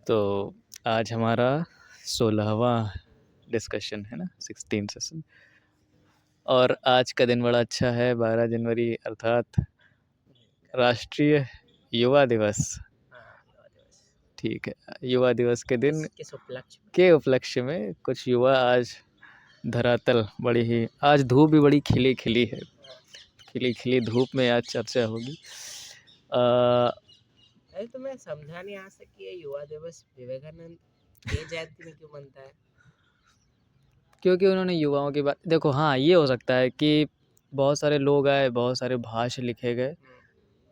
तो आज हमारा 16वां डिस्कशन है ना, 16 सेशन। और आज का दिन बड़ा अच्छा है, 12 जनवरी अर्थात राष्ट्रीय युवा दिवस। ठीक है, युवा दिवस के दिन किस उपलक्ष्य में? के उपलक्ष्य में कुछ युवा आज धरातल बड़ी ही, आज धूप भी बड़ी खिली खिली है, खिली खिली धूप में आज चर्चा होगी। अरे तो मैं समझा नहीं आज तक कि ये युवा दिवस विवेकानंद के जयंती में क्यों मनता है? क्योंकि उन्होंने युवाओं की बात, देखो हाँ ये हो सकता है कि बहुत सारे लोग आए, बहुत सारे भाष्य लिखे गए,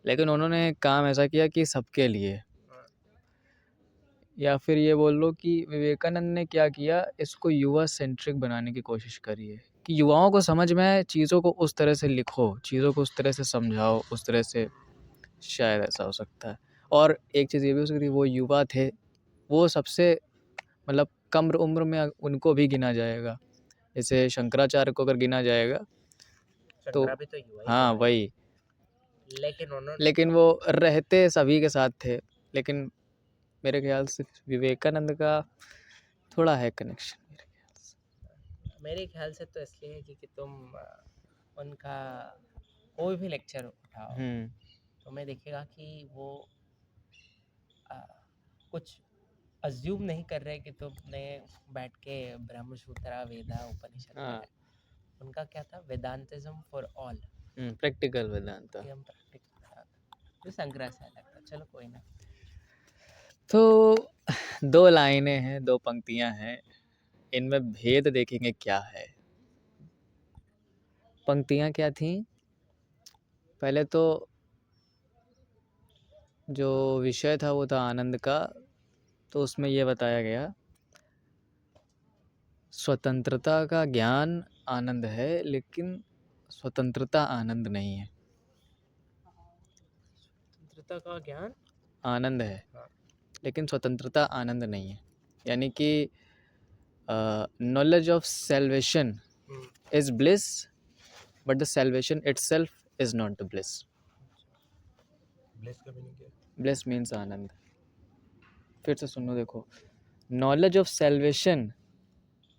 लेकिन उन्होंने काम ऐसा किया कि सबके लिए। या फिर ये बोल लो कि विवेकानंद ने क्या किया, इसको युवा सेंट्रिक बनाने की कोशिश करी है कि युवाओं को समझ में आए, चीज़ों को उस तरह से लिखो, चीज़ों को उस तरह से समझाओ, उस तरह से शायद ऐसा हो सकता है। और एक चीज़ ये भी हो सकती है, वो युवा थे, वो सबसे मतलब कम उम्र में उनको भी गिना जाएगा, जैसे शंकराचार्य को अगर गिना जाएगा तो शंकरा भी तो युवा ही हाँ कहलाए। वही, लेकिन लेकिन वो रहते सभी के साथ थे। लेकिन मेरे ख्याल से विवेकानंद का थोड़ा है कनेक्शन मेरे ख्याल से। मेरे ख्याल से तो इसलिए है क्योंकि तुम उनका कोई भी लेक्चर उठाओ तुम्हें दिखेगा कि वो आ, कुछ अज्यूम नहीं कर रहे कि तुमने बैठ के ब्रह्मसूत्र वेदा उपनिषद पढ़ा हाँ, है। उनका क्या था? वेदांतिज्म फॉर ऑल, प्रैक्टिकल वेदांता। कि हम प्रैक्टिकल वेदांत, जो शंकराचार्य लगता। चलो कोई ना। तो दो लाइनें हैं, दो पंक्तियां हैं, इनमें भेद देखेंगे क्या है। पंक्तियां क्या थी? पहले तो जो विषय था वो था आनंद का, तो उसमें ये बताया गया स्वतंत्रता का ज्ञान आनंद है, लेकिन स्वतंत्रता आनंद नहीं है। स्वतंत्रता का ज्ञान आनंद है, हाँ। लेकिन स्वतंत्रता आनंद नहीं है। यानी कि knowledge of salvation is bliss, but the salvation itself is not the bliss. Bless का मीनिंग क्या है? Bliss means आनंद। फिर से सुनो, देखो, knowledge of salvation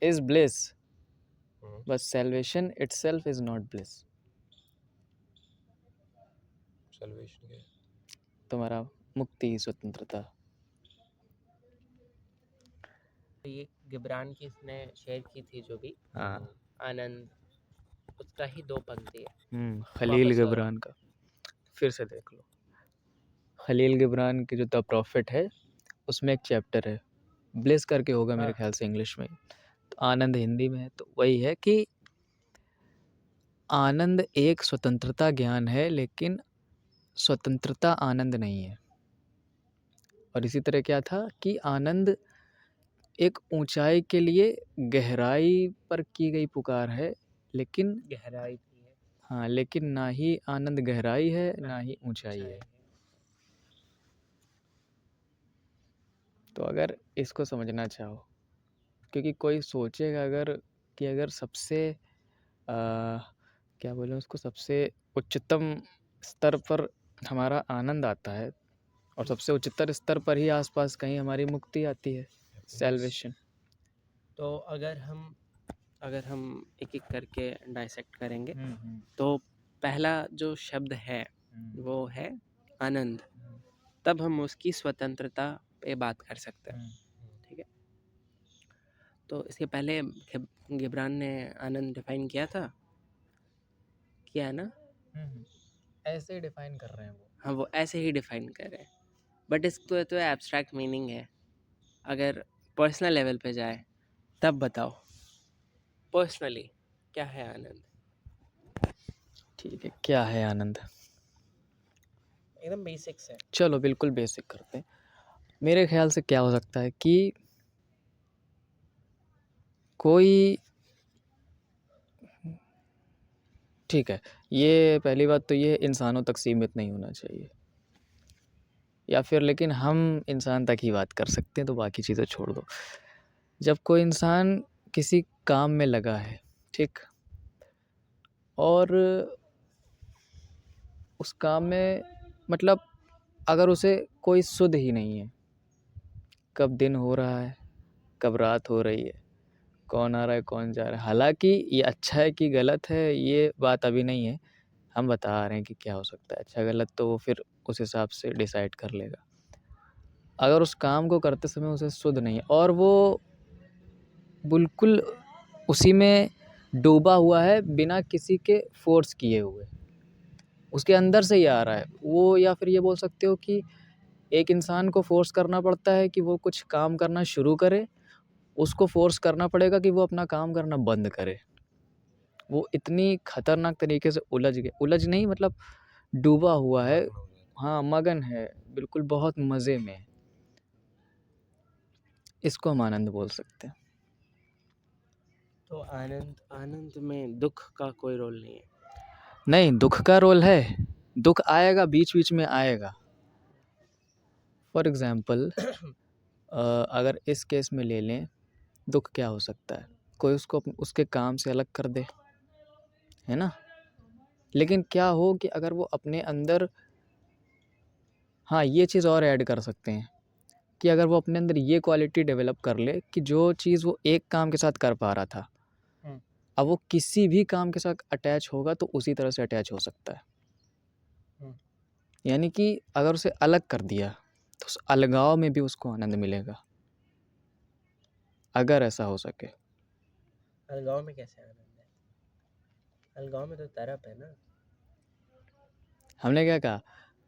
is bliss, but salvation itself is not bliss. Salvation क्या है? तुम्हारा मुक्ति, स्वतंत्रता। ये गिबरान की इसने शेयर की थी जो भी हाँ, आनंद, उसका ही दो पंक्ति है। खलील वापस दोहराओ। गिबरान का फिर से देख लो। खलील गिबरान की जो द प्रॉफिट है, उसमें एक चैप्टर है, ब्लिस करके होगा मेरे ख्याल से इंग्लिश में, तो आनंद हिंदी में है। तो वही है कि आनंद एक स्वतंत्रता ज्ञान है, लेकिन स्वतंत्रता आनंद नहीं है। और इसी तरह क्या था कि आनंद एक ऊंचाई के लिए गहराई पर की गई पुकार है, लेकिन गहराई भी है, हाँ, लेकिन ना ही आनंद गहराई है, ना ही ऊंचाई है। तो अगर इसको समझना चाहो, क्योंकि कोई सोचेगा अगर कि अगर सबसे क्या बोलें उसको, सबसे उच्चतम स्तर पर हमारा आनंद आता है और सबसे उच्चतर स्तर पर ही आसपास कहीं हमारी मुक्ति आती है, सैल्वेशन। तो अगर हम एक एक करके डाइसेक्ट करेंगे तो पहला जो शब्द है वो है आनंद। तब हम उसकी स्वतंत्रता पे बात कर सकते हैं। ठीक है, तो इसके पहले गिब्रान ने आनंद डिफाइन किया है ना? ऐसे ही डिफाइन कर रहे हैं वो। हाँ, वो ऐसे ही डिफाइन कर रहे हैं, बट इसको तो एब्स्ट्रैक्ट मीनिंग है। अगर पर्सनल लेवल पे जाए तब बताओ पर्सनली क्या है आनंद? ठीक है, क्या है आनंद? एकदम बेसिक्स है। चलो बिल्कुल बेसिक करते हैं। मेरे ख्याल से क्या हो सकता है कि कोई, ठीक है, ये पहली बात तो ये इंसानों तक सीमित नहीं होना चाहिए, या फिर लेकिन हम इंसान तक ही बात कर सकते हैं, तो बाकी चीज़ें छोड़ दो। जब कोई इंसान किसी काम में लगा है, ठीक, और उस काम में मतलब अगर उसे कोई सुध ही नहीं है, कब दिन हो रहा है, कब रात हो रही है, कौन आ रहा है, कौन जा रहा है। हालाँकि ये अच्छा है कि गलत है, ये बात अभी नहीं है। हम बता रहे हैं कि क्या हो सकता है, अच्छा गलत तो वो फिर उस हिसाब से डिसाइड कर लेगा। अगर उस काम को करते समय उसे सुध नहीं है और वो बिल्कुल उसी में डूबा हुआ है बिना किसी के फ़ोर्स किए हुए, उसके अंदर से ही आ रहा है वो, या फिर ये बोल सकते हो कि एक इंसान को फ़ोर्स करना पड़ता है कि वो कुछ काम करना शुरू करे, उसको फ़ोर्स करना पड़ेगा कि वो अपना काम करना बंद करे। वो इतनी खतरनाक तरीके से उलझ नहीं मतलब डूबा हुआ है। हाँ, मगन है, बिल्कुल बहुत मज़े में है। इसको हम आनंद बोल सकते हैं। तो आनंद में दुख का कोई रोल नहीं है। नहीं, दुःख का रोल है, दुःख आएगा, बीच-बीच में आएगा। फॉर एग्ज़ाम्पल अगर इस केस में ले लें, दुःख क्या हो सकता है? कोई उसको उसके काम से अलग कर दे, है ना? लेकिन क्या हो कि अगर वो अपने अंदर, हाँ, ये चीज़ और ऐड कर सकते हैं कि अगर वो अपने अंदर ये क्वालिटी डेवलप कर ले कि जो चीज़ वो एक काम के साथ कर पा रहा था, अब वो किसी भी काम के साथ अटैच होगा तो उसी तरह से अटैच हो सकता है। यानी कि अगर उसे अलग कर दिया तो उस अलगाव में भी उसको आनंद मिलेगा, अगर ऐसा हो सके। अलगाव में कैसे आनंद है? अलगाव में तो तड़प है ना। हमने क्या कहा,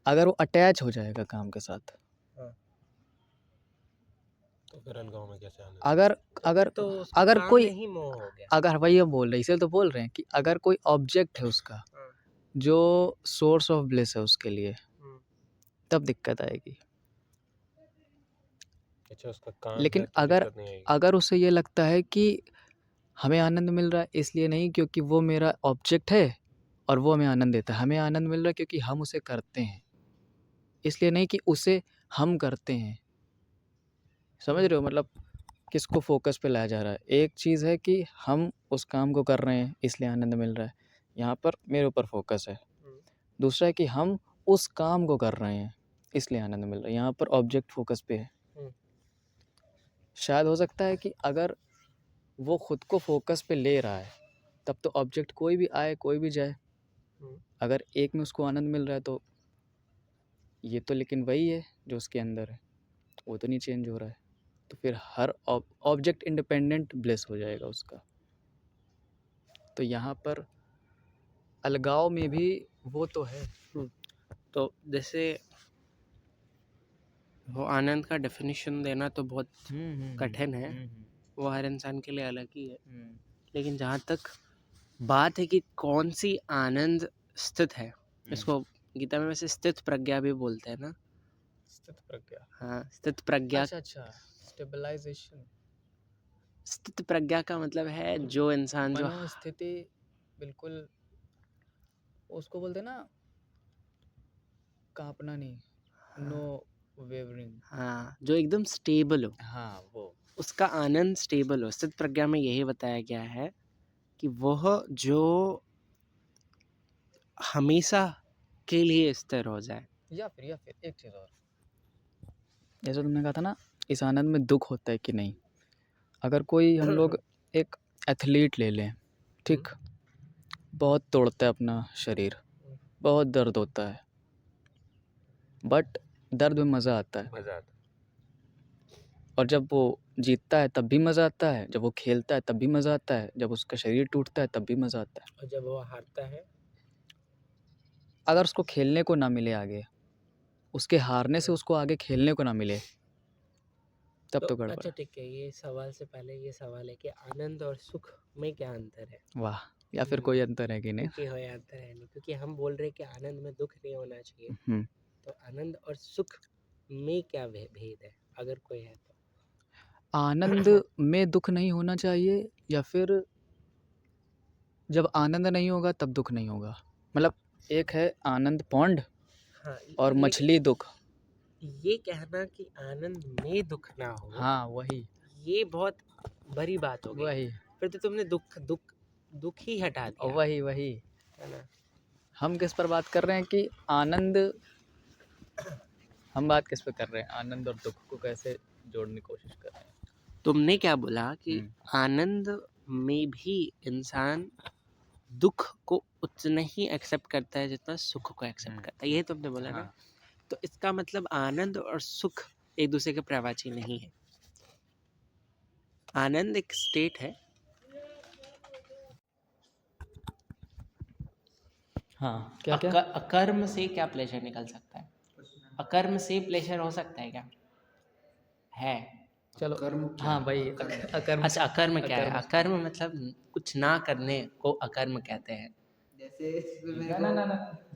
अगर वो अटैच हो जाएगा काम के साथ, तो फिर अलगाव में कैसे आनंद? अगर अगर तो उसको अगर काम कोई, में ही मोह हो गया। अगर वही हम बोल रहे हैं, इसीलिए तो बोल रहे हैं कि अगर कोई ऑब्जेक्ट है उसका जो सोर्स ऑफ ब्लिस है उसके लिए, तब दिक्कत आएगी। अच्छा, उसका काम लेकिन है तो अगर दिक्कत नहीं आएगी। अगर उसे ये लगता है कि हमें आनंद मिल रहा है इसलिए नहीं क्योंकि वो मेरा ऑब्जेक्ट है और वो हमें आनंद देता है, हमें आनंद मिल रहा है क्योंकि हम उसे करते हैं, इसलिए नहीं कि उसे हम करते हैं। समझ रहे हो मतलब किसको फोकस पे लाया जा रहा है? एक चीज़ है कि हम उस काम को कर रहे हैं इसलिए आनंद मिल रहा है, यहाँ पर मेरे ऊपर फोकस है। दूसरा है कि हम उस काम को कर रहे हैं इसलिए आनंद मिल रहा है, यहाँ पर ऑब्जेक्ट फोकस पे है। शायद हो सकता है कि अगर वो खुद को फोकस पे ले रहा है तब तो ऑब्जेक्ट कोई भी आए कोई भी जाए, अगर एक में उसको आनंद मिल रहा है तो ये तो, लेकिन वही है जो उसके अंदर है, वो तो नहीं चेंज हो रहा है, तो फिर हर ऑब्जेक्ट इंडिपेंडेंट ब्लेस हो जाएगा उसका। तो यहाँ पर अलगाव में भी वो तो है। तो जैसे वो आनंद का डेफिनेशन देना तो बहुत कठिन है, वो हर इंसान के लिए अलग ही है। लेकिन जहाँ तक बात है कि कौन सी आनंद स्थित है, इसको गीता में वैसे स्थित प्रज्ञा भी बोलते हैं ना। स्थित प्रज्ञा। हाँ, स्थित प्रज्ञा। अच्छा, स्टेबलाइजेशन। स्थित प्रज्ञा का मतलब है जो इंसान जो मनोस्थिति, बिल्कुल उसको बोलते हैं ना, कांपना नहीं, नो वेवरिंग। हाँ, जो एकदम स्टेबल हो, हाँ, वो उसका आनंद स्टेबल हो। स्थित प्रज्ञा में यही बताया गया है कि वह जो हमेशा के लिए स्थिर हो जाए। या फिर एक चीज़ और, जैसे तुमने कहा था ना इस आनंद में दुख होता है कि नहीं। अगर कोई हम लोग एक एथलीट ले लें, ठीक, बहुत तोड़ता है अपना शरीर, बहुत दर्द होता है, बट दर्द में मज़ा आता है, मजा आता और जब वो जीतता है तब भी मज़ा आता है, जब वो खेलता है तब भी मज़ा आता है, जब उसका शरीर टूटता है तब भी मज़ा आता है। और जब वो हारता है, अगर उसको खेलने को ना मिले आगे, उसके हारने से उसको आगे खेलने को ना मिले, तब तो गड़बड़ अच्छा है। ठीक है, ये सवाल से पहले ये सवाल है कि आनंद और सुख में क्या अंतर है? वाह, या फिर कोई अंतर है कि नहीं? क्योंकि कोई अंतर है नहीं, क्योंकि हम बोल रहे हैं कि आनंद में दुख नहीं होना चाहिए। हम्म, तो आनंद और सुख में क्या भेद है, अगर कोई है तो? आनंद में दुख नहीं होना चाहिए, या फिर जब आनंद नहीं होगा तब दुख नहीं होगा। मतलब एक है आनंद पौंड हाँ, और मछली दुख। ये कहना कि आनंद में दुख ना हो, हाँ, वही ये बहुत बड़ी बात हो गई। वही फिर तो तुमने दुख ही हटा दिया, वही है ना? हम किस पर बात कर रहे हैं कि आनंद, हम बात किस पे कर रहे हैं, आनंद और दुख को कैसे जोड़ने की कोशिश कर रहे हैं। तुमने क्या बोला कि आनंद में भी इंसान दुख को उतना ही एक्सेप्ट करता है जितना सुख को एक्सेप्ट करता है, ये तुमने बोला ना। हाँ। तो इसका मतलब आनंद और सुख एक दूसरे के पर्यायवाची नहीं है। आनंद एक स्टेट है। हाँ, क्या क्या? अकर्म से क्या प्लेजर निकल सकता है? अकर्म से प्लेजर हो सकता है क्या? है। चलो, कर्म क्या हाँ है? भाई, अकर्म। अच्छा, अकर्म क्या है? अकर्म। अकर्म मतलब कुछ ना करने को अकर्म कहते हैं। ना ना ना ना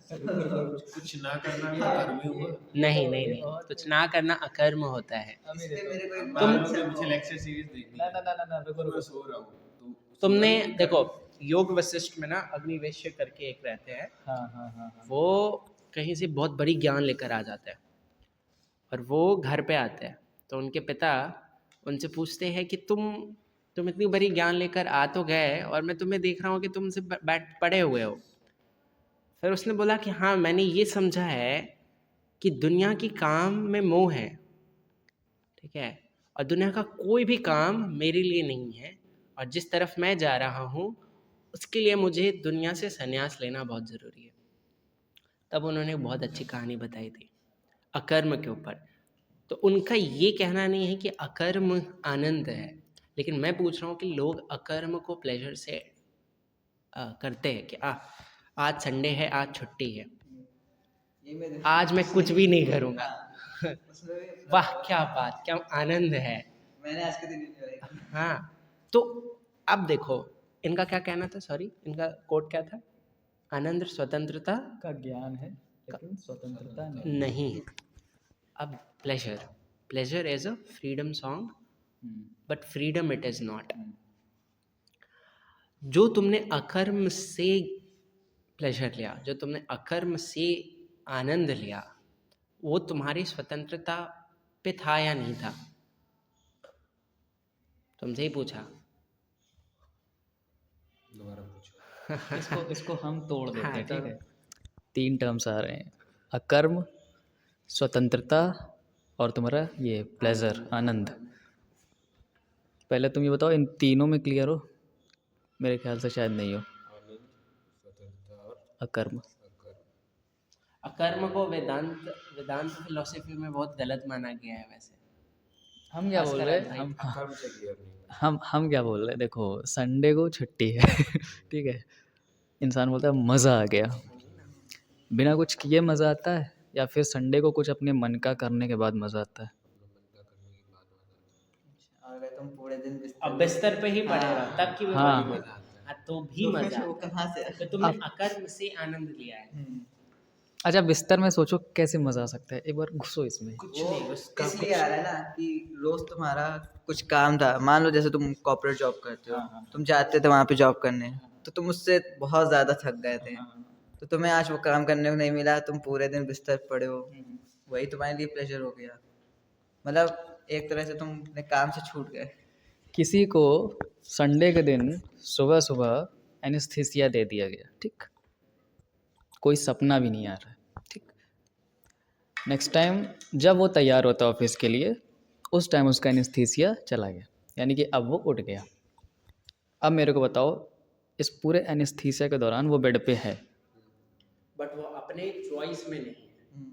कुछ ना करना भी कर्म ही हुआ। नहीं नहीं नहीं, कुछ ना करना अकर्म होता है। मुझे लेक्चर सीरीज देखनी ना है। ना ना ना ना, रुको मैं रुको। सो रहा हूँ तो तुमने देखो, योग वशिष्ठ में ना अग्निवेश्य करके एक रहते हैं, हाँ हाँ हाँ हाँ। वो कहीं से बहुत बड़ी ज्ञान लेकर आ जाते हैं और वो घर पे आते हैं। तो उनके पिता उनसे पूछते हैं कि तुम इतनी बड़ी ज्ञान लेकर आ तो गए और मैं तुम्हें देख रहा हूँ कि तुमसे बैठ पड़े हुए हो। फिर उसने बोला कि हाँ, मैंने ये समझा है कि दुनिया की काम में मोह है, ठीक है, और दुनिया का कोई भी काम मेरे लिए नहीं है, और जिस तरफ मैं जा रहा हूँ उसके लिए मुझे दुनिया से संन्यास लेना बहुत ज़रूरी है। तब उन्होंने एक बहुत अच्छी कहानी बताई थी अकर्म के ऊपर। तो उनका ये कहना नहीं है कि अकर्म आनंद है, लेकिन मैं पूछ रहा हूँ कि लोग अकर्म को प्लेजर से करते हैं कि आज संडे है, आज छुट्टी है, आज मैं कुछ भी नहीं करूँगा। वाह, क्या बात, क्या आनंद है। मैंने आज के दिन हाँ, तो अब देखो इनका क्या कहना था, सॉरी, इनका कोट क्या था? आनंद स्वतंत्रता का ज्ञान है, लेकिन स्वतंत्रता नहीं। नहीं है। अब pleasure is a freedom song, but freedom it is not. जो तुमने अकर्म से प्लेजर लिया, जो तुमने अकर्म से आनंद लिया, वो तुम्हारी स्वतंत्रता पे था या नहीं था? तुमसे ही पूछा। दोबारा पूछो। इसको हम तोड़ देते हाँ, हैं, तो ठीक है। 3 टर्म्स आ रहे हैं, अकर्म, स्वतंत्रता और तुम्हारा ये प्लेजर, आनंद। पहले तुम ये बताओ, इन तीनों में क्लियर हो? मेरे ख्याल से शायद नहीं हो। आनंद, स्वतंत्रता और अकर्म। अकर्म। अकर्म को वेदांत फिलोसफी में बहुत गलत माना गया है वैसे। हम क्या बोल खासकर रहे हैं? अद्वैत। कर्म से क्लियर नहीं हुआ। हम क्या बोल रहे हैं? देखो, संडे को छुट्टी है ठीक है। इंसान बोलता है मज़ा आ गया। बिना कुछ किए मज़ा आता है, या फिर संडे को कुछ अपने मन का करने के बाद मज़ा आता है? अपना मन का करने के बाद मजा आता है। अगर तुम पूरे दिन अब बिस्तर पे ही पड़े रहो तब की भी हाँ। मजा मजा आता है। हाँ, तो भी तो मजा फिर वो आता है। कहाँ से तो तुमने अकर्म से आनंद लिया है। अच्छा, बिस्तर में सोचो कैसे मज़ा आ सकता है, एक बार घुसो इसमें। कुछ नहीं, उसका इसलिए आ रहा है ना कि रोज तुम्हारा कुछ काम था, मान लो जैसे तुम कॉर्पोरेट जॉब करते हो, तुम जाते थे वहाँ पे जॉब करने, तो तुम उससे बहुत ज़्यादा थक गए थे, तो तुम्हें आज वो काम करने को नहीं मिला, तुम पूरे दिन बिस्तर पे पड़े हो, वही तुम्हारे लिए प्लेजर हो गया। मतलब एक तरह से तुम अपने काम से छूट गए। किसी को संडे के दिन सुबह सुबह एनेस्थीसिया दे दिया गया, ठीक, कोई सपना भी नहीं आ रहा है, ठीक। नेक्स्ट टाइम जब वो तैयार होता है ऑफिस के लिए, उस टाइम उसका एनेस्थीसिया चला गया, यानी कि अब वो उठ गया। अब मेरे को बताओ, इस पूरे एनेस्थीसिया के दौरान वो बेड पे है। बट वो अपने चॉइस में नहीं है,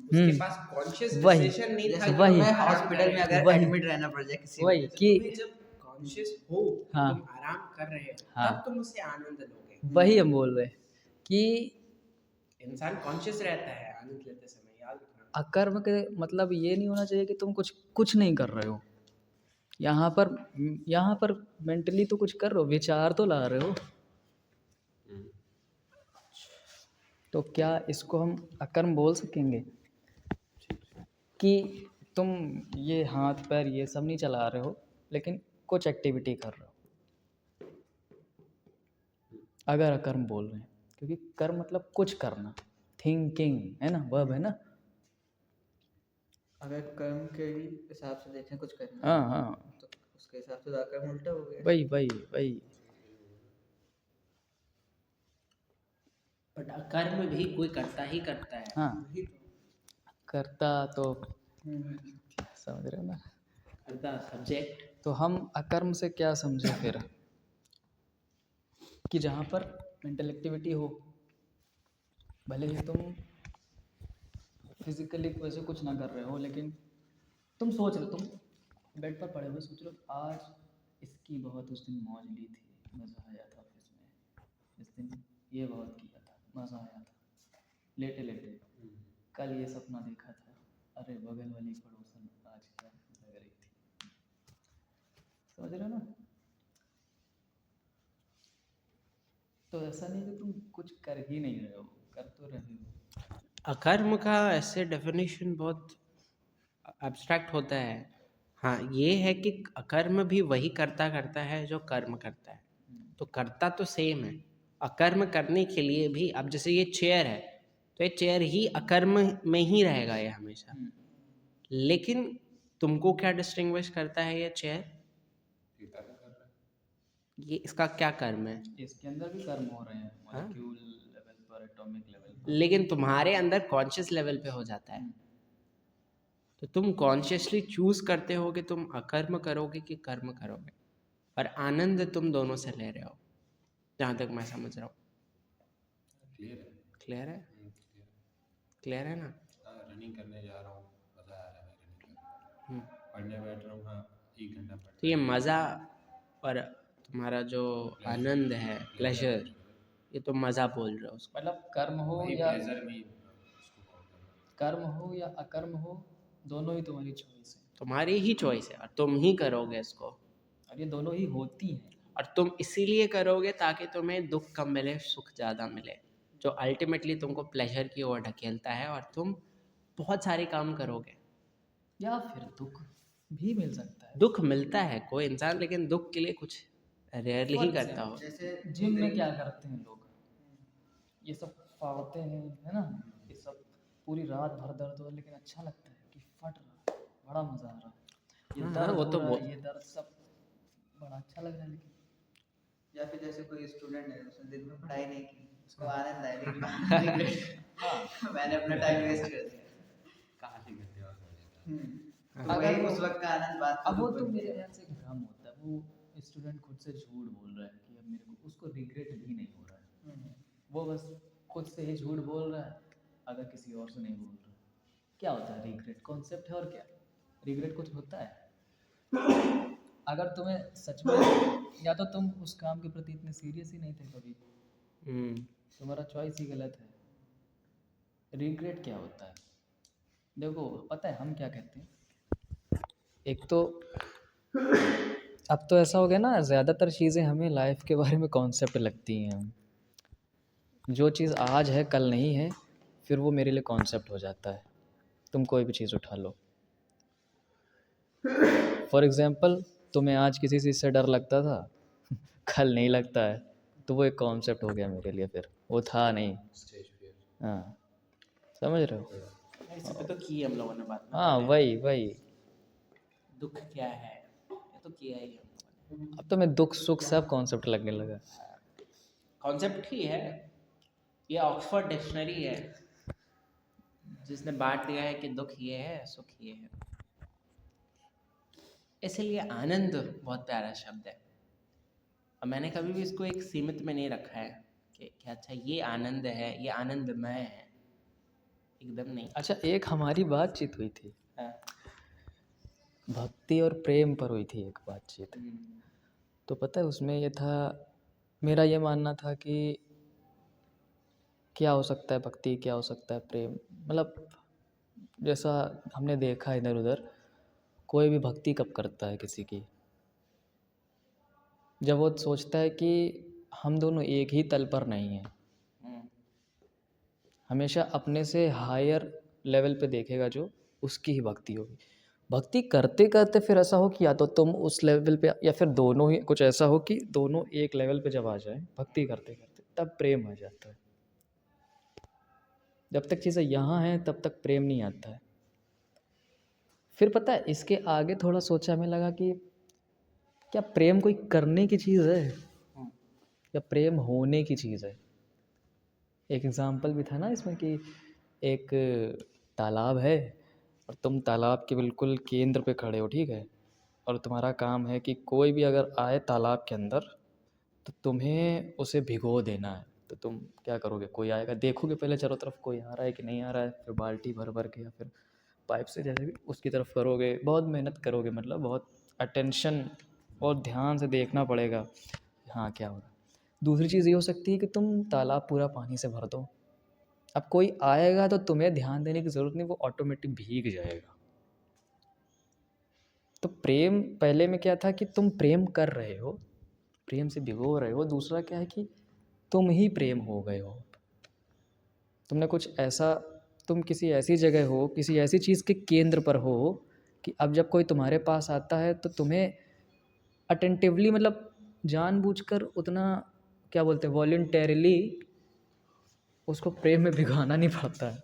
उसके पास कॉन्शियस वही, डिसीजन नहीं था जैसे कि वही, तुम्हें आराम हॉस्पिटल में करें। अगर वही, एडमिट रहना पड़ जाए किसी वही वजह से, कि तुम्हें जब कॉन्शियस हो, हाँ। तुम आराम कर रहे हो, हाँ। तब तुम उससे आनंद लोगे। वही हम बोल रहे हैं कि इंसान कॉन्शियस रहता है आनंद लेते समय, याद रखना। अकर्म के मतलब ये नहीं होना चाहिए कि तुम कुछ नहीं कर रहे हो। यहाँ पर मेंटली तो कुछ कर रहे हो, विचार तो ला रहे हो। तो क्या इसको हम अकर्म बोल सकेंगे कि तुम ये हाथ पैर ये सब नहीं चला रहे हो, लेकिन कुछ एक्टिविटी कर रहे हो, अगर अकर्म बोल रहे हैं? क्योंकि कर्म मतलब कुछ करना, थिंकिंग है ना, वर्ब है ना। अगर कर्म के हिसाब से देखें कुछ करना, हाँ हाँ, तो उसके हिसाब से तो कर्म उल्टा हो गया। वही वही वही। बट कर्म भी कोई करता ही करता है। हाँ, करता तो समझ रहे हो ना। कर्ता सब्जेक्ट। तो हम अकर्म से क्या समझे फिर? कि जहाँ पर मेंटल एक्टिविटी हो, भले ही तुम फिजिकली वैसे कुछ ना कर रहे हो, लेकिन तुम सोच रहे, तुम बेड पर पड़े हुए सोच रहे हो आज इसकी बहुत उस दिन मौज ली थी, मज़ा आया था ऑफिस में, इस दिन ये बहुत किया था, मज़ा आया था, लेटे लेटे कल ये सपना देखा था, अरे बगल वाली पड़ोसन आज क्या लग रही थी। समझ रहे हो ना? तो ऐसा नहीं कि तुम कुछ कर ही नहीं रहे हो, कर तो रहे हो। अकर्म का ऐसे डेफिनेशन बहुत एब्स्ट्रैक्ट होता है। हाँ, ये है कि अकर्म भी वही करता है जो कर्म करता है। तो करता तो सेम है। अकर्म करने के लिए भी, अब जैसे ये चेयर है, तो ये चेयर ही अकर्म में ही रहेगा ये हमेशा। लेकिन तुमको क्या डिस्टिंग्विश करता है ये चेयर? ये इसका क्या कर्म है? इसके अंदर भी कर्म हो रहे हैं, मॉलिक्यूल लेवल पर, एटॉमिक लेवल पर। लेकिन तुम्हारे अंदर कॉन्शियस लेवल पे हो जाता है। तो तुम कॉन्शियसली चूज करते हो कि तुम अकर्म करोगे कि कर्म करोगे, और आनंद तुम दोनों से ले रहे हो, जहाँ तक मैं समझ रहा हूँ। क्लियर है? क्लियर है ना? रनिंग करने जा रहा हूँ, मज़ा आ रहा है, रनिंग पढ़ने बैठ रहा हूँ, हाँ 1 घंटा पढ़। तो ये मज़ा और तुम्हारा जो आनंद है, प्लेजर, ये तो मज़ा बोल रहे हो उसको। मतलब कर्म हो वही या प्लेजर भी उसको बोलते हैं। कर्म हो या अकर्म हो, दोनों ही तुम्हारी चॉइस है, तुम्हारी ही चॉइस है और तुम ही करोगे इसको। और ये दोनों ही होती हैं। और तुम इसीलिए करोगे ताकि तुम्हें दुख कम मिले, सुख ज़्यादा मिले, जो अल्टीमेटली तुमको प्लेजर की ओर ढकेलता है, और तुम बहुत सारे काम करोगे। या फिर दुख भी मिल सकता है। दुख मिलता है कोई इंसान, लेकिन दुख के लिए कुछ रेयरली ही करता हो। जैसे जिम में क्या करते हैं लोग, ये सब फाड़ते हैं, है ना, ये सब पूरी रात भर दर्द हो, लेकिन अच्छा लगता है कि फट रहा, बड़ा मज़ा आ रहा, ये हाँ, दर्द वो हो तो रहा है, ये दर्द सब बड़ा अच्छा लग रहा है। लेकिन या फिर जैसे कोई स्टूडेंट है, उसने दिन में पढ़ाई नहीं की, उसको आनंद आए, लेकिन हाँ मैंने अपना टाइम वेस्ट कर दिया। कहाँ से करते हो आप मुझे? तो अगर वही वो- उस वक्त का आनंद बात अब वो तो मेरे ख्याल से भ्रम होता है, वो स्टूडेंट खुद से झूठ बोल रहा है कि अब मेरे को, उसको रिग्रेट भी नहीं हो रहा है, वो बस खुद से ही झूठ बोल रहा है, अगर किसी और से नहीं बोल रहा है। क्या होता है रिग्रेट? कॉन्सेप्ट है, और क्या रिग्रेट कुछ होता है? अगर तुम्हें सच में, या तो तुम उस काम के प्रति इतने सीरियस ही नहीं थे कभी, तुम्हारा चॉइस ही गलत है। रिग्रेट क्या होता है? देखो, पता है हम क्या कहते हैं, एक तो अब तो ऐसा हो गया ना, ज़्यादातर चीज़ें हमें लाइफ के बारे में कॉन्सेप्ट लगती हैं। जो चीज़ आज है कल नहीं है, फिर वो मेरे लिए कॉन्सेप्ट हो जाता है। तुम कोई भी चीज़ उठा लो, फॉर एग्ज़ाम्पल तुम्हें आज किसी चीज़ से डर लगता था, कल नहीं लगता है, तो वो एक कॉन्सेप्ट हो गया मेरे लिए, फिर वो था नहीं। Stage fear. हाँ, समझ रहे हो? इस पे तो की हम लोगों ने बात ना हाँ, पहले। वही दुख क्या है, ये तो किया ही हम लोगों ने। अब तो मैं दुख सुख सब कॉन्सेप्ट लगने लगा। कॉन्सेप्ट ही है ये, ऑक्सफोर्ड डिक्शनरी है जिसने बांट दिया है कि दुख ये है, सुख ये है। इसलिए आनंद बहुत प्यारा शब्द है, और मैंने कभी भी इसको एक सीमित में नहीं रखा है कि अच्छा ये आनंद है, ये आनंदमय है, एकदम नहीं। अच्छा, एक हमारी बातचीत हुई थी, हाँ। भक्ति और प्रेम पर हुई थी एक बातचीत। तो पता है उसमें ये था, मेरा ये मानना था कि क्या हो सकता है भक्ति, क्या हो सकता है प्रेम। मतलब जैसा हमने देखा इधर उधर, कोई भी भक्ति कब करता है किसी की, जब वो सोचता है कि हम दोनों एक ही तल पर नहीं हैं, हमेशा अपने से हायर लेवल पे देखेगा जो, उसकी ही भक्ति होगी। भक्ति करते करते फिर ऐसा हो कि या तो तुम उस लेवल पे, या फिर दोनों ही, कुछ ऐसा हो कि दोनों एक लेवल पे जब आ जाए भक्ति करते करते, तब प्रेम आ जाता है। जब तक चीज़ें यहाँ हैं तब तक प्रेम नहीं आता है। फिर पता है इसके आगे थोड़ा सोचा, हमें लगा कि क्या प्रेम कोई करने की चीज़ है या प्रेम होने की चीज़ है? एक एग्जाम्पल भी था ना इसमें कि एक तालाब है और तुम तालाब के बिल्कुल केंद्र पे खड़े हो, ठीक है, और तुम्हारा काम है कि कोई भी अगर आए तालाब के अंदर तो तुम्हें उसे भिगो देना है। तो तुम क्या करोगे, कोई आएगा देखोगे पहले चारों तरफ कोई आ रहा है कि नहीं आ रहा है, फिर बाल्टी भर भर के या फिर पाइप से जैसे भी उसकी तरफ करोगे, बहुत मेहनत करोगे, मतलब बहुत अटेंशन और ध्यान से देखना पड़ेगा हाँ क्या हो रहा है। दूसरी चीज़ ये हो सकती है कि तुम तालाब पूरा पानी से भर दो, अब कोई आएगा तो तुम्हें ध्यान देने की ज़रूरत नहीं, वो ऑटोमेटिक भीग जाएगा। तो प्रेम पहले में क्या था कि तुम प्रेम कर रहे हो, प्रेम से भिगो रहे हो। दूसरा क्या है कि तुम ही प्रेम हो गए हो, तुमने कुछ ऐसा, तुम किसी ऐसी जगह हो, किसी ऐसी चीज़ के केंद्र पर हो कि अब जब कोई तुम्हारे पास आता है तो तुम्हें अटेंटिवली, मतलब जानबूझकर उतना क्या बोलते हैं वॉलंटरीली उसको प्रेम में भिगाना नहीं पड़ता है,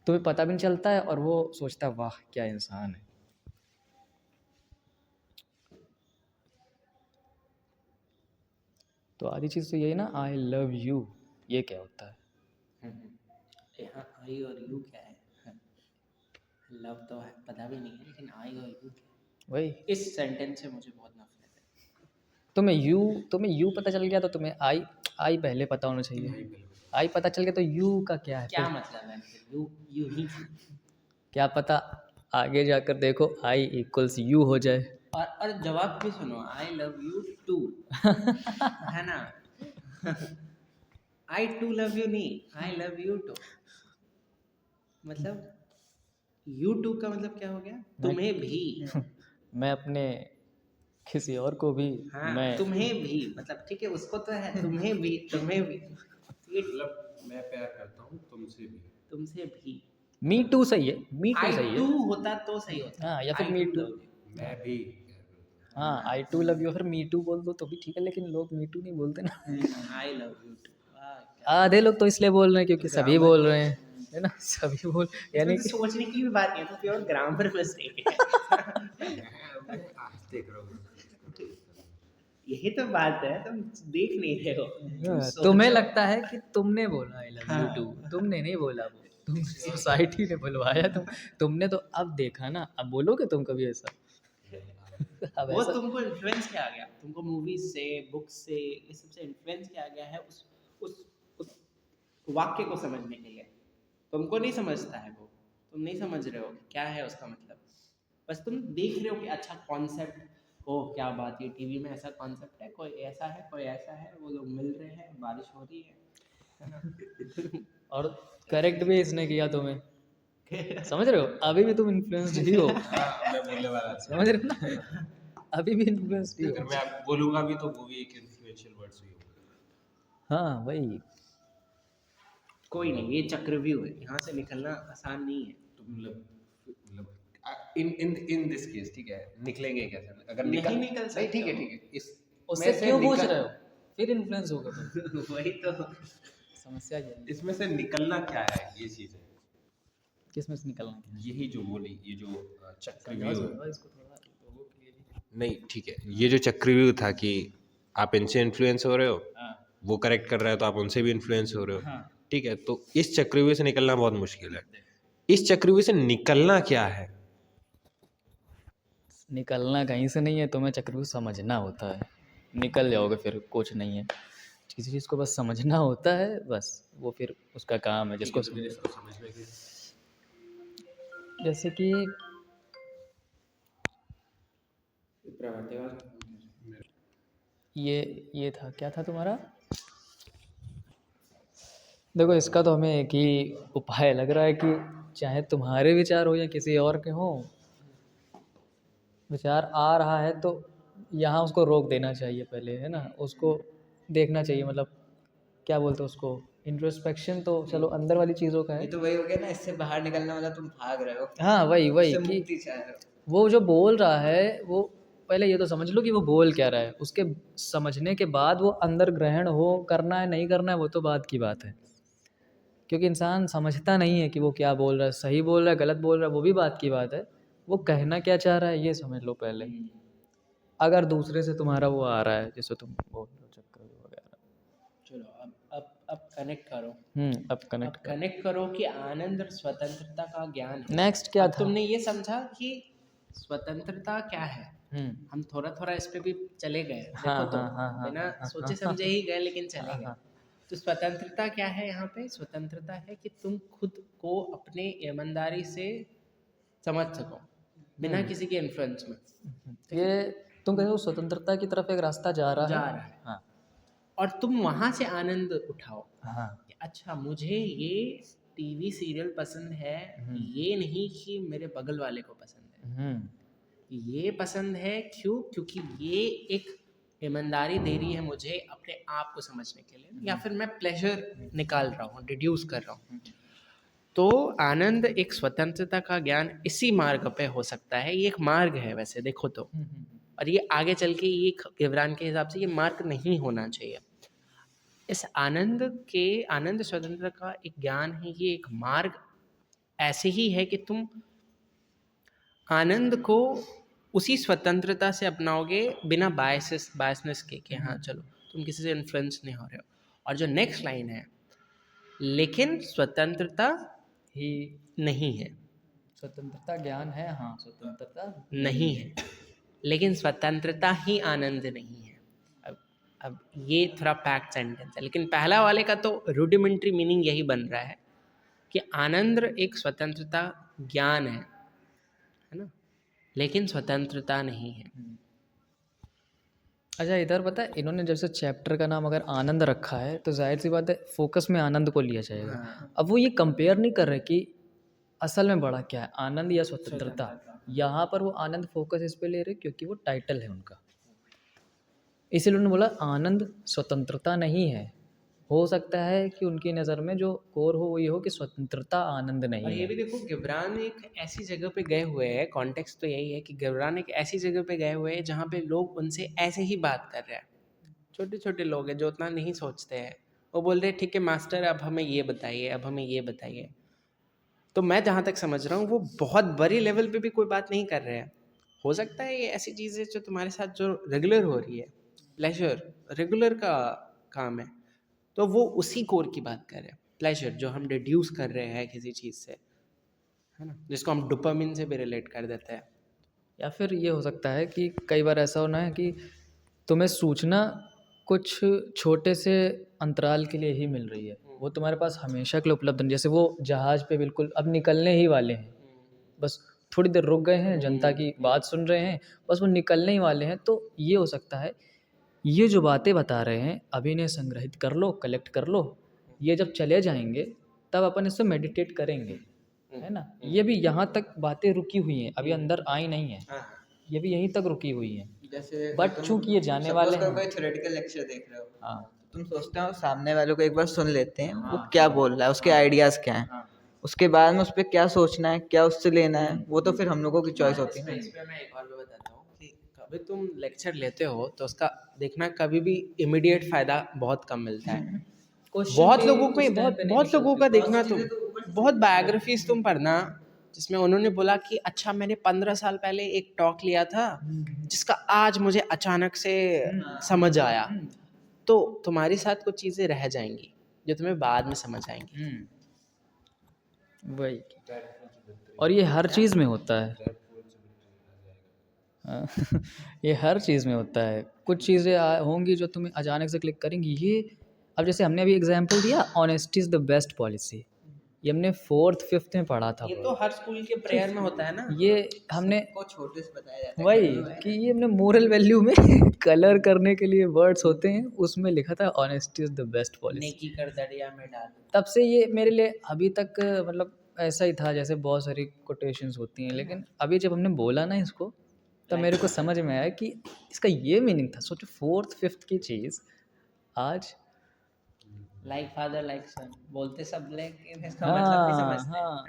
तुम्हें पता भी नहीं चलता है और वो सोचता है वाह क्या इंसान है। तो आधी चीज़ तो यही ना, आई लव यू, ये क्या होता है? यहाँ आई और यू क्या है? लव तो है, पता भी नहीं है, लेकिन आई और यू क्या है? वही इस सेंटेंस से मुझे बहुत नफरत है। तुम्हें यू पता चल गया तो तुम्हें आई पहले पता होना चाहिए। आई पता चल गया तो यू का क्या है? क्या मतलब है फिर? यू ही क्या पता आगे जाकर देखो आई इक्वल्स यू हो जाए। और जवाब भी सुनो, आई लव यू टू है ना? आई टू लव यू नहीं, आई लव यू टू। मतलब यू टू का मतलब क्या हो गया? तुम्हें भी। मैं अपने किसी और को भी हाँ, मैं तुम्हें भी, मतलब ठीक है उसको तो है, तुम्हें भी, तुम्हें भी, मतलब मैं प्यार करता हूँ तुमसे भी। तुमसे भी। मी टू सही है, मी टू आई सही टू है। होता तो सही होता। हाँ या फिर I me too too, love you। मैं भी प्यार करता हाँ आई टू लव यू, फिर मी टू बोल दो तो भी ठीक है, लेकिन लोग मी टू नहीं बोलते ना। I love you too. आधे लोग तो इसलिए बोल रहे हैं क्योंकि सभी बोल रहे हैं, है ना, सभी बोल, यानी यानी सोचने की भी बात नहीं है, तो प्योर ग्रामर मिस्टेक है। मैं आज देख रहा हूँ। यही तो बात है, तुम देख नहीं रहे हो। तुम्हें लगता है कि तुमने बोला आई लव यू हाँ। टू, तुमने नहीं बोला, वो तुम सोसाइटी ने बुलवाया, तुमने तो अब देखा ना, अब बोलोगे तुम कभी ऐसा? अब वो ऐसा तुमको इन्फ्लुएंस किया गया, तुमको मूवीज से, बुक्स से, इस सब से इन्फ्लुएंस किया गया है उस वाक्य को समझने के लिए। तुमको नहीं समझता है वो, तुम नहीं समझ रहे हो क्या है उसका मतलब। बस तुम देख रहे हो कि अच्छा कॉन्सेप्ट, ओ क्या बात, ये टीवी में ऐसा कॉन्सेप्ट है, कोई ऐसा है, कोई ऐसा है, वो लोग मिल रहे हैं, बारिश हो रही है। और करेक्ट भी इसने किया तुम्हें, समझ रहे हो, अभी भी तुम इन्फ्लुएंस्ड ही हो, हाँ, मैं बोलने वाला था। समझ रहे हो ना, अभी भी इन्फ्लुएंस्ड ही अगर हो। मैं आप बोलूँगा भी तो वो भी एक इन्फ्लुएंशियल वर्ड्स ही होगा। हाँ वही, कोई नहीं, ये चक्रव्यूह है, यहाँ से निकलना आसान नहीं है। तो मतलब इन दिस केस ठीक है, निकलेंगे कैसे? अगर नहीं निकल नहीं, सकते ठीक है हो। ठीक है, इस उससे में से क्यों पूछ निकल- रहे हो, फिर इन्फ्लुएंस होगा तुम, वही तो। समस्या ये है। इसमें से निकलना क्या है, ये चीज़ है। किसमें से निकलना है? यही जो बोली, ये जो समझाओ चक्रव्यूह है। समझाओ इसको थोड़ा लोगों के लिए भी। नहीं ठीक है, ये जो चक्रव्यूह था कि आप इनसे इन्फ्लुएंस हो रहे हो, हाँ वो करेक्ट कर रहा है तो आप उनसे भी इन्फ्लुएंस हो रहे हो, हाँ, ठीक है। तो इस चक्रव्यूह से निकलना बहुत मुश्किल है। इस चक्रव्यूह से निकलना क्या है? निकलना कहीं से नहीं है, तुम्हें चक्रव्यूह समझना होता है, निकल जाओगे फिर, कुछ नहीं है। किसी चीज़ को बस समझना होता है, बस वो फिर उसका काम है जिसको फिर इसको समझने के जैसे कि ये था, क्या था तुम्हारा? देखो इसका तो हमें एक ही उपाय लग रहा है कि चाहे तुम्हारे विचार हो या किसी और के हो, विचार आ रहा है तो यहाँ उसको रोक देना चाहिए पहले, है ना, उसको देखना चाहिए, मतलब क्या बोलते हैं उसको, इंट्रोस्पेक्शन तो चलो अंदर वाली चीज़ों का ये है। तो वही हो गया ना, इससे बाहर निकलना मतलब तुम भाग रहे हो, हाँ वही इससे कि मुक्ति चाह रहे हो। वो जो बोल रहा है वो पहले ये तो समझ लो कि वो बोल क्या रहा है, उसके समझने के बाद वो अंदर ग्रहण हो, करना है नहीं करना है वो तो बात की बात है, क्योंकि इंसान समझता नहीं है कि वो क्या बोल रहा है, सही बोल रहा है गलत बोल रहा है वो भी बात की बात है, वो कहना क्या चाह रहा है ये समझ लो पहले। अगर दूसरे से तुम्हारा वो आ रहा है जैसे तुम बोल रहे हो चक्कर वगैरह, चलो अब कनेक्ट करो। अब कनेक्ट कर। कनेक्ट करो कि आनंद और स्वतंत्रता का ज्ञान है। नेक्स्ट क्या अब था? तुमने ये समझा कि स्वतंत्रता क्या है, हम थोड़ा-थोड़ा इस पे भी चले गए, देखो हाँ, तो हाँ, हाँ, हाँ, बिना हाँ, सोचे समझे ही गए लेकिन चले हाँ, गए। हाँ, तो स्वतंत्रता क्या है यहाँ पे? स्वतंत्रता है कि तुम खुद को अपने ईमानदारी से समझ सको, बिना किसी के इन्फ्लुएंस में। ये तुम कहते हो स्वतंत्रता की तरफ एक रास्ता जा रहा जा है। रहा है हाँ, और तुम वहाँ से आनंद उठाओ हाँ, कि अच्छा मुझे ये टीवी सीरियल पसंद है, ये नहीं कि मेरे बगल वाले को पसंद है। ये पसंद है क्यों? क्योंकि ये एक ईमानदारी दे रही है मुझे अपने आप को समझने के लिए, या फिर मैं प्लेजर निकाल रहा हूँ, डिड्यूस कर रहा हूँ। तो आनंद एक स्वतंत्रता का ज्ञान इसी मार्ग पे हो सकता है। ये एक मार्ग है वैसे देखो तो, और ये आगे चल के ये गिवरान के हिसाब से ये मार्ग नहीं होना चाहिए। इस आनंद स्वतंत्रता का एक ज्ञान है, ये एक मार्ग ऐसे ही है कि तुम आनंद को उसी स्वतंत्रता से अपनाओगे बिना बायसनेस के कि हाँ चलो तुम किसी से इन्फ्लुएंस नहीं हो रहे हो। और जो नेक्स्ट लाइन है, लेकिन स्वतंत्रता ही नहीं है, स्वतंत्रता ज्ञान है, हाँ स्वतंत्रता नहीं है, लेकिन स्वतंत्रता ही आनंद नहीं है। अब ये थोड़ा पैक्ट सेंटेंस है, लेकिन पहला वाले का तो रूडिमेंट्री मीनिंग यही बन रहा है कि आनंद एक स्वतंत्रता ज्ञान है ना, लेकिन स्वतंत्रता नहीं है। अच्छा, इधर पता है इन्होंने जैसे चैप्टर का नाम अगर आनंद रखा है तो जाहिर सी बात है फोकस में आनंद को लिया जाएगा। हाँ। अब वो ये कंपेयर नहीं कर रहे कि असल में बड़ा क्या है, आनंद या स्वतंत्रता। यहाँ पर वो आनंद फोकस इस पे ले रहे क्योंकि वो टाइटल है उनका, इसीलिए उन्होंने बोला आनंद स्वतंत्रता नहीं है। हो सकता है कि उनकी नज़र में जो कोर हो वो ये हो कि स्वतंत्रता आनंद नहीं और ये है। भी देखो, गिबरान एक ऐसी जगह पे गए हुए हैं, कॉन्टेक्स्ट तो यही है कि गिबरान एक ऐसी जगह पे गए हुए हैं जहाँ पे लोग उनसे ऐसे ही बात कर रहे हैं। छोटे छोटे लोग हैं जो उतना नहीं सोचते हैं, वो बोल रहे हैं ठीक है मास्टर अब हमें ये बताइए, अब हमें ये बताइए। तो मैं जहाँ तक समझ रहा हूँ वो बहुत बड़ी लेवल पे भी कोई बात नहीं कर रहे हैं। हो सकता है ये ऐसी चीज़ है जो तुम्हारे साथ जो रेगुलर हो रही है, प्लेजर रेगुलर का काम है, तो वो उसी कोर की बात कर रहे हैं। प्लेजर जो हम डिड्यूस कर रहे हैं किसी चीज़ से, है ना, जिसको हम डोपामिन से भी रिलेट कर देते हैं। या फिर ये हो सकता है कि कई बार ऐसा होना है कि तुम्हें सूचना कुछ छोटे से अंतराल के लिए ही मिल रही है, वो तुम्हारे पास हमेशा के लिए उपलब्ध नहीं। जैसे वो जहाज़ पे बिल्कुल अब निकलने ही वाले हैं, बस थोड़ी देर रुक गए हैं, जनता की बात सुन रहे हैं, बस वो निकलने ही वाले हैं। तो ये हो सकता है ये जो बातें बता रहे हैं अभी इन्हें संग्रहित कर लो, कलेक्ट कर लो, ये जब चले जाएंगे तब अपन इससे मेडिटेट करेंगे, है ना। ये भी यहाँ तक बातें रुकी हुई हैं, अभी अंदर आई नहीं है, ये भी यहीं तक रुकी हुई हैं। जैसे बट चूंकि ये जाने वाले हैं, कोई थ्योरेटिकल लेक्चर देख रहे हो, हाँ तुम सोचते हो सामने वाले को एक बार सुन लेते हैं वो क्या बोल रहा है, उसके आइडियाज़ क्या हैं, उसके बाद में उस पर क्या सोचना है, क्या उससे लेना है, वो तो फिर हम लोगों की चॉइस होती है इस पे मैं एक और भी बताता हूँ कि कभी तुम लेक्चर लेते हो तो उसका देखना कभी भी इमीडिएट फ़ायदा बहुत कम मिलता है। बहुत लोगों का देखना, तुम बहुत बायोग्राफीज तुम पढ़ना जिसमें उन्होंने बोला कि अच्छा मैंने 15 साल पहले एक टॉक लिया था जिसका आज मुझे अचानक से समझ आया, तो तुम्हारे साथ कुछ चीज़ें रह जाएंगी जो तुम्हें बाद में समझ आएंगी। वही, और ये हर चीज़ में होता है। हाँ, ये हर चीज़ में होता है। कुछ चीज़ें होंगी जो तुम्हें अचानक से क्लिक करेंगी। ये अब जैसे हमने अभी एग्जांपल दिया honesty is the best policy, ये हमने 4th 5th में पढ़ा था। ये तो हर स्कूल के प्रेयर में होता है ना। ये हमने को छोटे से बताया जाता है वही कि ये हमने मोरल वैल्यू में कलर करने के लिए वर्ड्स होते हैं, उसमें लिखा था honesty is the best policy. नेकी कर दरिया में डाल। तब से ये मेरे लिए अभी तक मतलब ऐसा ही था, जैसे बहुत सारी कोटेशंस होती हैं, लेकिन अभी जब हमने बोला ना इसको तब मेरे को समझ में आया कि इसका ये मीनिंग था। सोचो 4th 5th की चीज़ आज लाइक फादर लाइक सन बोलते सब, लेकिन इसका मतलब नहीं समझते। हाँ,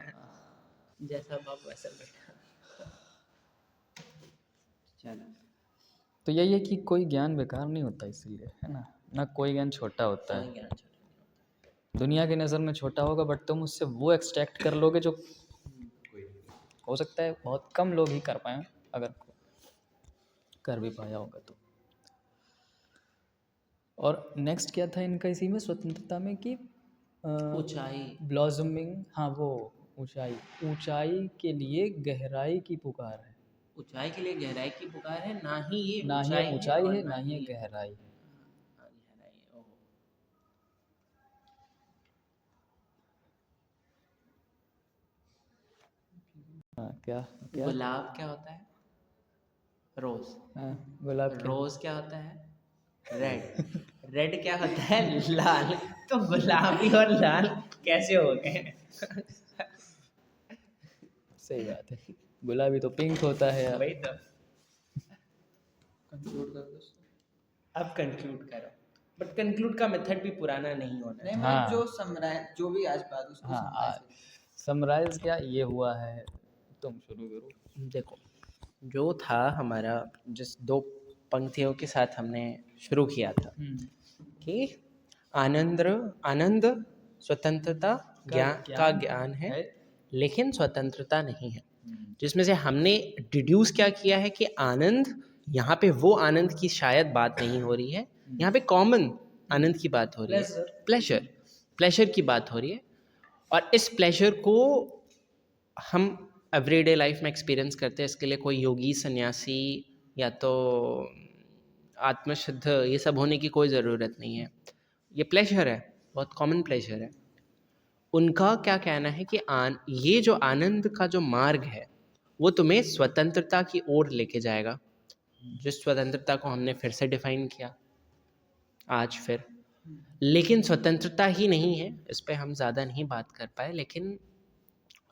जैसा बाप वैसा बेटा। चलो, तो यही है कि कोई ज्ञान बेकार नहीं होता, इसीलिए है ना कोई ज्ञान छोटा होता है। ज्ञान छोटा। दुनिया की नज़र में छोटा होगा, बट तुम उससे वो एक्सट्रैक्ट कर लोगे जो हो सकता है बहुत कम लोग ही कर पाएँ, अगर कर भी पाया होगा तो। और नेक्स्ट क्या था इनका इसी में स्वतंत्रता में कि ऊंचाई, ब्लॉसमिंग, हाँ वो ऊंचाई के लिए गहराई की पुकार है। ऊंचाई के लिए गहराई की पुकार है, ना ही ये ना ही ये ऊंचाई और है, ना ही ये गहराई। गहराई। ओह, हाँ, क्या क्या गुलाब क्या होता है? रोज। हाँ, गुलाब क्या? रोज क्या होता है? रेड। रेड क्या होता है? लाल। तो गुलाबी और लाल कैसे हो गए? सही बात है, गुलाबी तो पिंक होता है यार। वही तो। अब कंक्लूड करो, बट कंक्लूड का मेथड भी पुराना नहीं होना नहीं है। मतलब हाँ। जो समराइज जो भी आज बात उसको हाँ, समराइज समराइज क्या ये हुआ है, तुम शुरू करो। देखो, जो था हमारा, जिस 2 पंक्तियों के साथ हमने शुरू किया था कि आनंद स्वतंत्रता का ज्ञान है, लेकिन स्वतंत्रता नहीं है। जिसमें से हमने डिड्यूस क्या किया है कि आनंद, यहाँ पे वो आनंद की शायद बात नहीं हो रही है, यहाँ पे कॉमन आनंद की बात हो रही है, प्लेजर की बात हो रही है। और इस प्लेजर को हम एवरीडे लाइफ में एक्सपीरियंस करते हैं। इसके लिए कोई योगी, सन्यासी या तो आत्मशुद्ध ये सब होने की कोई ज़रूरत नहीं है। ये प्लेजर है, बहुत कॉमन प्लेजर है। उनका क्या कहना है कि ये जो आनंद का जो मार्ग है वो तुम्हें स्वतंत्रता की ओर लेके जाएगा। जिस स्वतंत्रता को हमने फिर से डिफाइन किया आज फिर, लेकिन स्वतंत्रता ही नहीं है, इस पे हम ज़्यादा नहीं बात कर पाए, लेकिन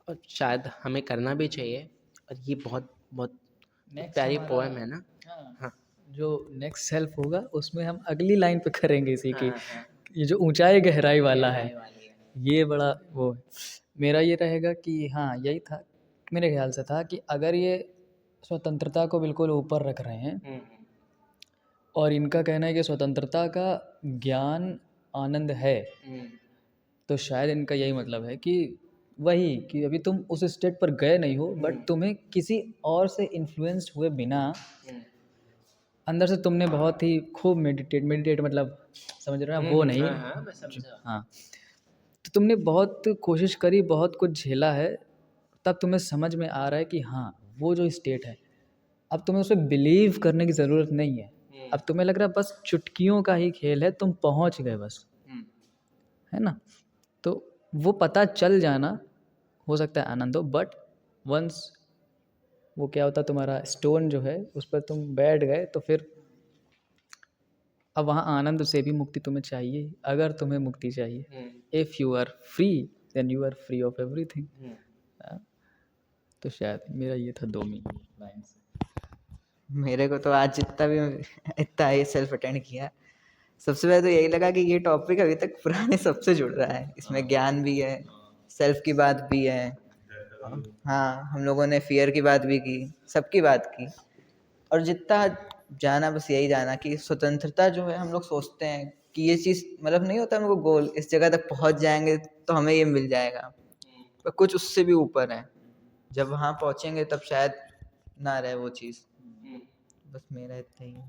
और शायद हमें करना भी चाहिए। और ये बहुत बहुत प्यारी पोएम है ना। हाँ। जो नेक्स्ट सेल्फ होगा उसमें हम अगली लाइन पे करेंगे इसी की। हाँ। ये जो ऊंचाई गहराई वाला है, गहराई वाली है। ये बड़ा वो है। मेरा ये रहेगा कि हाँ यही था, मेरे ख्याल से था कि अगर ये स्वतंत्रता को बिल्कुल ऊपर रख रहे हैं और इनका कहना है कि स्वतंत्रता का ज्ञान आनंद है, तो शायद इनका यही मतलब है कि वही कि अभी तुम उस स्टेट पर गए नहीं हो, बट तुम्हें किसी और से इन्फ्लुएंस्ड हुए बिना अंदर से तुमने बहुत ही खूब मेडिटेट मतलब समझ रहे हो ना, वो नहीं। हाँ, मैं समझा। हाँ, तो तुमने बहुत कोशिश करी, बहुत कुछ झेला है, तब तुम्हें समझ में आ रहा है कि हाँ वो जो स्टेट है, अब तुम्हें उस पर बिलीव करने की ज़रूरत नहीं है। अब तुम्हें लग रहा है बस चुटकियों का ही खेल है, तुम पहुंच गए बस, है ना। तो वो पता चल जाना हो सकता है आनंद हो, बट वंस वो क्या होता, तुम्हारा स्टोन जो है उस पर तुम बैठ गए, तो फिर अब वहाँ आनंद से भी मुक्ति तुम्हें चाहिए। अगर तुम्हें मुक्ति चाहिए, if you are free then you are free of everything. तो शायद मेरा ये था 2 लाइन्स। मेरे को तो आज जितना भी इतना ये सेल्फ अटेंड किया, सबसे पहले तो यही लगा कि ये टॉपिक अभी तक पुराने सबसे जुड़ रहा है। इसमें ज्ञान भी है, सेल्फ की बात भी है, हाँ हम लोगों ने फियर की बात भी की, सबकी बात की। और जितना जाना बस यही जाना कि स्वतंत्रता जो है, हम लोग सोचते हैं कि ये चीज़ मतलब नहीं होता, हमको गोल इस जगह तक पहुंच जाएंगे तो हमें ये मिल जाएगा, पर कुछ उससे भी ऊपर है। जब वहाँ पहुँचेंगे तब शायद ना रहे वो चीज़। बस मेरा इतना ही है।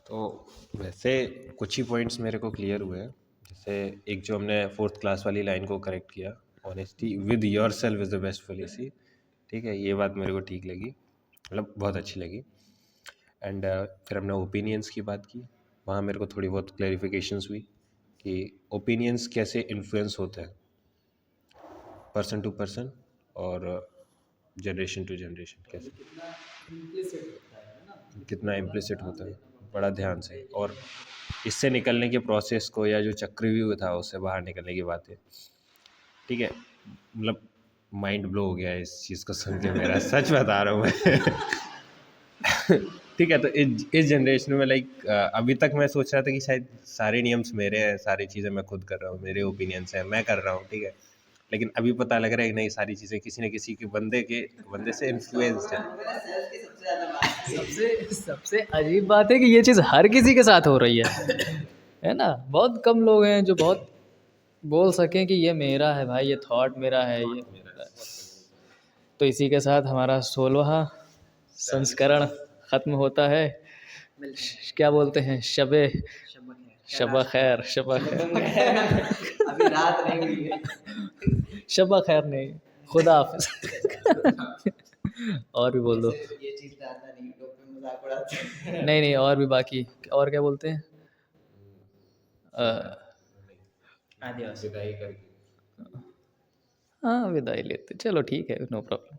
तो वैसे कुछ ही पॉइंट्स मेरे को क्लियर हुए हैं। जैसे एक जो हमने 4th क्लास वाली लाइन को करेक्ट किया, honesty with your self is the best policy. ठीक है, ये बात मेरे को ठीक लगी, मतलब बहुत अच्छी लगी। एंड फिर हमने ओपिनियंस की बात की, वहाँ मेरे को थोड़ी बहुत क्लैरिफिकेशंस हुई कि ओपिनियंस कैसे इन्फ्लुएंस होते हैं पर्सन टू पर्सन और जनरेशन टू जनरेशन, कैसे कितना इम्प्लिसिट होता है, बड़ा ध्यान से। और इससे निकलने के प्रोसेस को, या जो चक्रव्यूह था उससे बाहर निकलने की बातें, ठीक है, मतलब माइंड ब्लो हो गया है इस चीज़ को सुन के मेरा, सच बता रहा हूँ मैं। ठीक है, तो इस जनरेशन में लाइक अभी तक मैं सोच रहा था कि शायद सारे नियम्स मेरे हैं, सारी चीज़ें मैं खुद कर रहा हूँ, मेरे ओपिनियंस हैं, मैं कर रहा हूँ, ठीक है। लेकिन अभी पता लग रहा है कि नहीं, सारी चीज़ें किसी न किसी के बंदे से इन्फ्लुएंस्ड है। सबसे अजीब बात है कि ये चीज़ हर किसी के साथ हो रही है ना। बहुत कम लोग हैं जो बहुत बोल सकें कि ये मेरा है भाई, ये थॉट मेरा है, ये मेरा है। तो इसी के साथ हमारा 16वां संस्करण ख़त्म होता है। क्या बोलते हैं, शब खैर, अभी रात नहीं हुई है। शब खैर नहीं, खुदा हाफिज। और भी बोल दो। ये चीज़ डालना नहीं, लोग पे मजाक उड़ाते हैं। नहीं नहीं, और भी बाकी और क्या बोलते हैं? आदिवासी। विदाई करके हाँ विदाई लेते, चलो ठीक है, नो प्रॉब्लम।